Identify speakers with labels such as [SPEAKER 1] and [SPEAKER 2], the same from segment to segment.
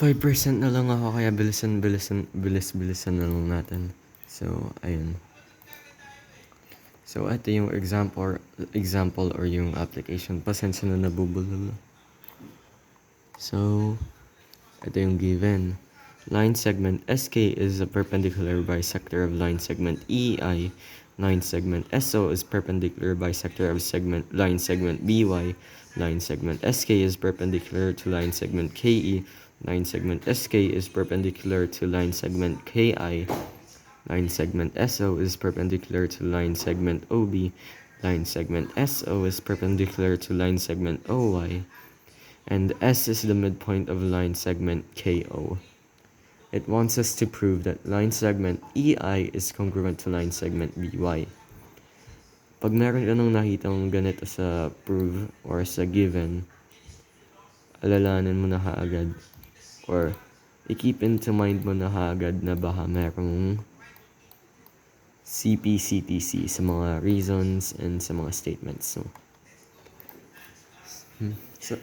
[SPEAKER 1] 5% na lang ako kaya bilis-bilisan na lang natin. So, ayun. So, ito yung example or yung application. Pasensya na nabubulol. So, ito yung given. Line segment SK is a perpendicular bisector of line segment EI. Line segment SO is perpendicular bisector of line segment BY. Line segment SK is perpendicular to line segment KE. Line segment SK is perpendicular to line segment KI. Line segment SO is perpendicular to line segment OB. Line segment SO is perpendicular to line segment OY. And S is the midpoint of line segment KO. It wants us to prove that line segment EI is congruent to line segment BY. Pag meron ka nang nakitang ganito sa prove or sa given, alalahanin mo na kaagad or i-keep into mind mo na kaagad na baka merong CP/CTC sa mga reasons and sa mga statements. So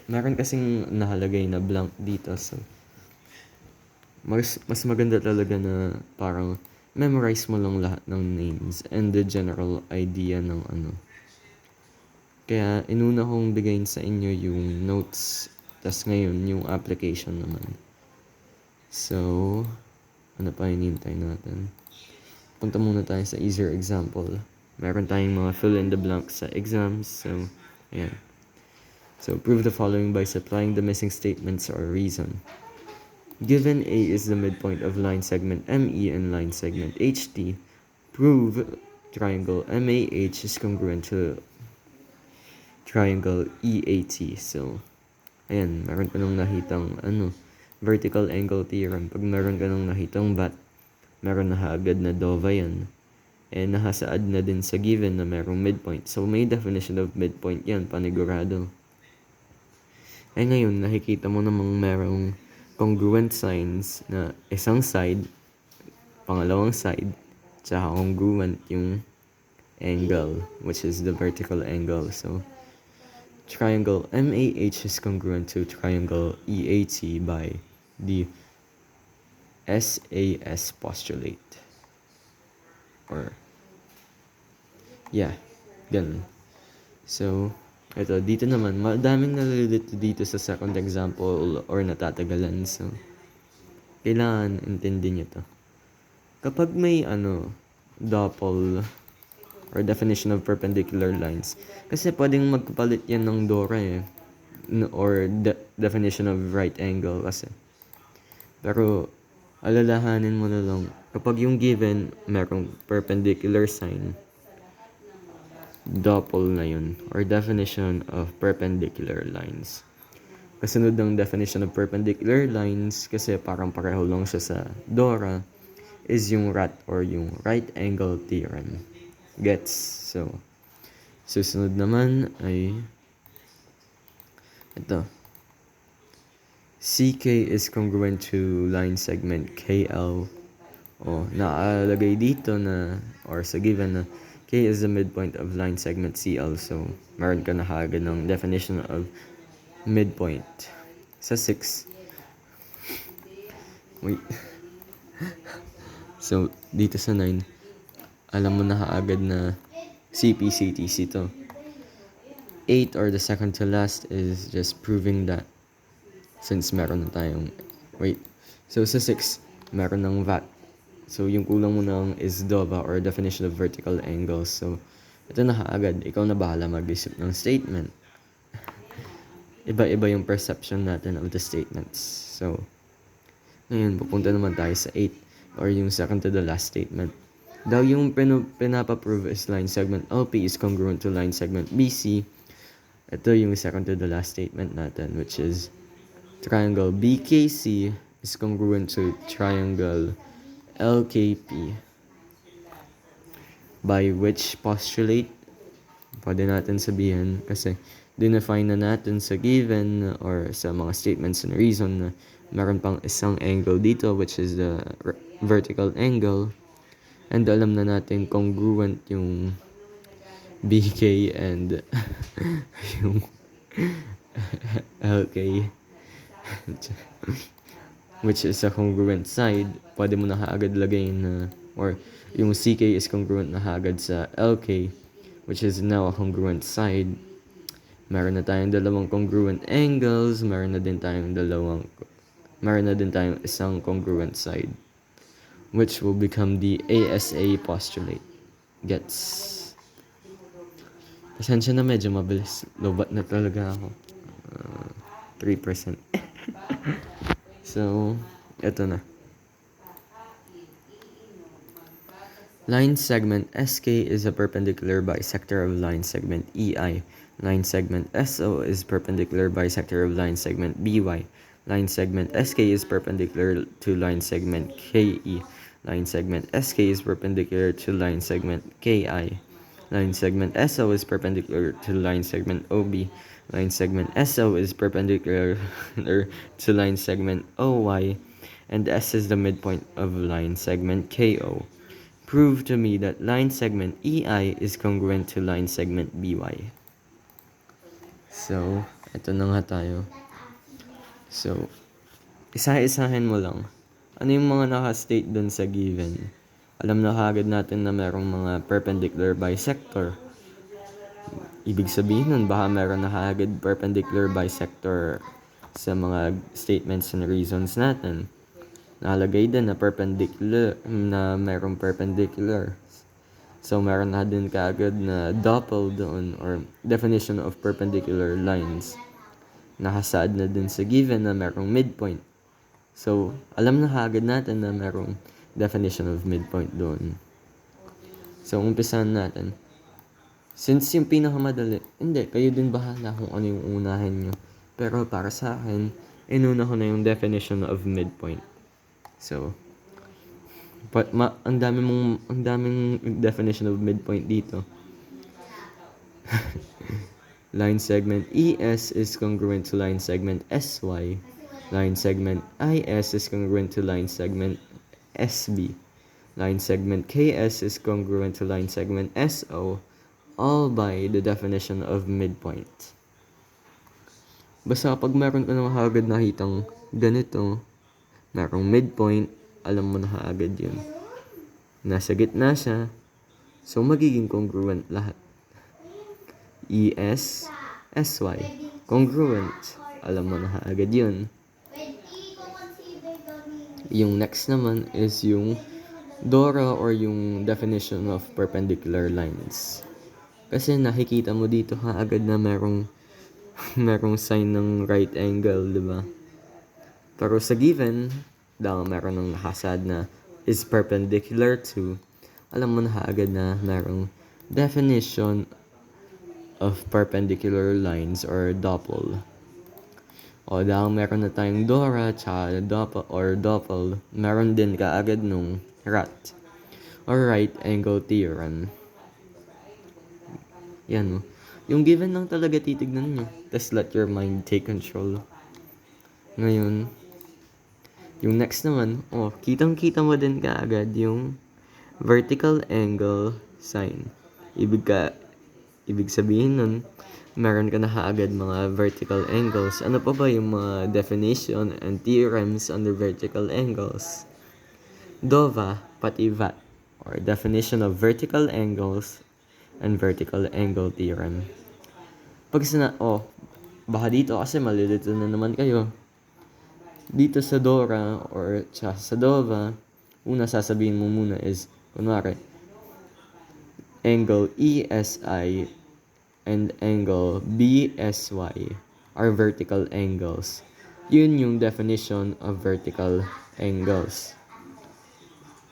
[SPEAKER 1] meron kasing nakalagay na blank dito. So, mas maganda talaga na parang memorize mo lang lahat ng names and the general idea ng ano. Kaya inuna kong bigayin sa inyo yung notes, tas ngayon yung application naman. So, ano pa hinihintay natin? Punta muna tayo sa easier example. Meron tayong mga fill in the blanks sa exams. So, ayan. So, prove the following by supplying the missing statements or reason. Given A is the midpoint of line segment ME and line segment HT, prove triangle MAH is congruent to triangle EAT. So, ayan, meron ka nang nakitang vertical angle theorem. Pag meron ka nang nakitang bat, meron na agad na DOVA yan. And nakasaad na din sa given na merong midpoint. So, may definition of midpoint yan, panigurado. Eh ngayon, nakikita mo namang merong congruent signs na isang side, pangalawang side, tsaka congruent yung angle, which is the vertical angle. So, triangle MAH is congruent to triangle EAT by the SAS postulate. Or, yeah, ganun. So, ito, dito naman, madaming nalilito dito sa second example or natatagalan. So, kailangan intindihin nyo to. Kapag may double or definition of perpendicular lines, kasi pwedeng magpalit yan ng DORA or definition of right angle kasi. Pero, alalahanin mo na lang, kapag yung given, merong perpendicular sign, double na yun, or definition of perpendicular lines. Kasunod ng definition of perpendicular lines, kasi parang pareho lang siya sa DORA, is yung RAT or yung right angle theorem. Gets? So, susunod naman ay ito. CK is congruent to line segment KL. Nakalagay dito na, or sa given na, K is the midpoint of line segment CL. So, meron ka na kaagad ng definition of midpoint. Sa 6. Wait. So, dito sa 9, alam mo na kaagad na CP/CTC to. 8 or the second to last is just proving that since meron na tayong so sa 6, meron ng VAT. So, yung kulang mo lang is DOVA or definition of vertical angles. So, ito na kaagad. Ikaw na bahala mag-isip ng statement. Iba-iba yung perception natin of the statements. So, ngayon, pupunta naman tayo sa 8 or yung second to the last statement. Daw yung pinapaprove is line segment LP is congruent to line segment BC. Ito yung second to the last statement natin, which is triangle BKC is congruent to triangle LKP. By which postulate? Pwede natin sabihin kasi dinefine na natin sa given or sa mga statements and reason na meron pang isang angle dito, which is the vertical angle. And alam na natin congruent yung BK and yung LK. which is a congruent side, pwede mo na kaagad lagay na, or yung CK is congruent na kaagad sa LK, which is now a congruent side. Meron na tayong dalawang congruent angles, meron na din tayong isang congruent side, which will become the ASA postulate. Gets? Pasensya na, medyo mabilis. Lobat na talaga ako. 3%. So, eto na. Line segment SK is a perpendicular bisector of line segment EI. Line segment SO is perpendicular bisector of line segment BY. Line segment SK is perpendicular to line segment KE. Line segment SK is perpendicular to line segment KI. Line segment SO is perpendicular to line segment OB. Line segment SO is perpendicular to line segment OY. And S is the midpoint of line segment KO. Prove to me that line segment EI is congruent to line segment BY. So, ito na nga tayo. So, isa-isahin mo lang. Ano yung mga naka-state dun sa given? Alam na kagad natin na merong mga perpendicular bisector. Ibig sabihin nun, baka meron na kagad perpendicular bisector sa mga statements and reasons natin. Nakalagay din na perpendicular, na merong perpendicular. So, meron na din kaagad na doppel doon, or definition of perpendicular lines. Nakasaad na din sa given na merong midpoint. So, alam na kaagad natin na merong definition of midpoint doon. So, umpisahan natin. Since yung pinakamadali, hindi, kayo din bahala kung ano yung unahin nyo. Pero para sa akin, inuna ko na yung definition of midpoint. So, ang daming definition of midpoint dito. Line segment ES is congruent to line segment SY. Line segment IS is congruent to line segment SB. Line segment KS is congruent to line segment SO, all by the definition of midpoint. Basta kapag meron ka naman agad nakitang ganito, merong midpoint, alam mo na kaagad yun. Nasa gitna siya, so magiging congruent lahat. ES, SY, congruent, alam mo na kaagad yun. Yung next naman is yung DORA, or yung definition of perpendicular lines. Kasi nakikita mo dito kaagad na merong sign ng right angle, di ba? Pero sa given, dahil meron ng nakasad na is perpendicular to, alam mo na kaagad na merong definition of perpendicular lines, or doppel. O dahil meron na tayong DORA tsaka doppel, meron din kaagad nung RAT, or right angle theorem. Yan, yung given lang talaga titignan nyo. Just let your mind take control. Ngayon, yung next naman, kitang-kita mo din kaagad yung vertical angle sign. Ibig sabihin nun, meron ka na kaagad mga vertical angles. Ano pa ba yung mga definition and theorems under vertical angles? DOVA, pati VAT, or definition of vertical angles and vertical angle theorem. Baka dito kasi malilito na naman kayo. Dito sa DORA or sa DOVA, una sasabihin mo muna is, kunwari, angle ESI and angle BSY are vertical angles. Yun yung definition of vertical angles.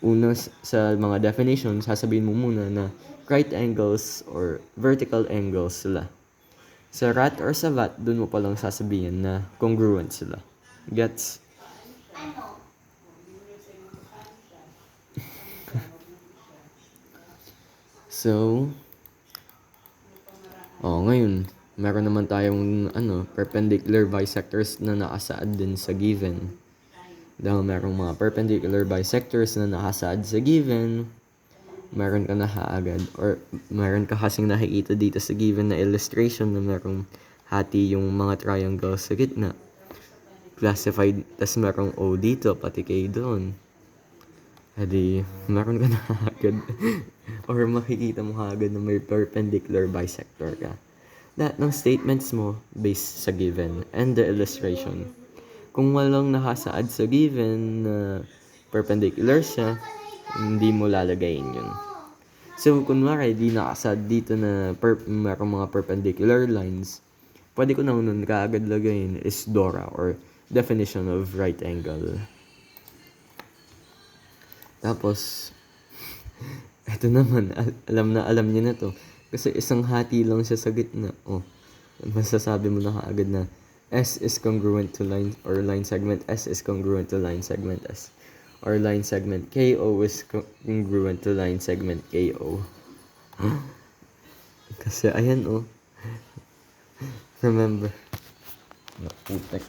[SPEAKER 1] Una sa mga definitions, sasabihin mo muna na right angles or vertical angles sila. Sa RAT or sa VAT, dun mo palang sasabihin na congruent sila. Gets? So, ngayon, meron naman tayong perpendicular bisectors na nakasaad din sa given. Dahil merong mga perpendicular bisectors na nakasaad sa given, meron ka na kaagad, or meron ka kasing nakikita dito sa given na illustration na merong hati yung mga triangles sa gitna. classified, tas merong O dito, pati K doon. Edi, meron ka na agad. Or makikita mo agad na may perpendicular bisector ka. Lahat ng statements mo based sa given and the illustration. Kung walang nakasaad sa given na perpendicular siya, hindi mo lalagayin yun. So, kunwari, di nakasaad dito na merong mga perpendicular lines, pwede ko na nun kaagad lagayin is DORA or definition of right angle. Tapos, eto naman, alam niyo na to. Kasi isang hati lang siya sa gitna. Oh, masasabi mo na kaagad na S is congruent to line or line segment S is congruent to line segment S. Or line segment KO is congruent to line segment KO. Kasi ayan oh. Remember. Putek.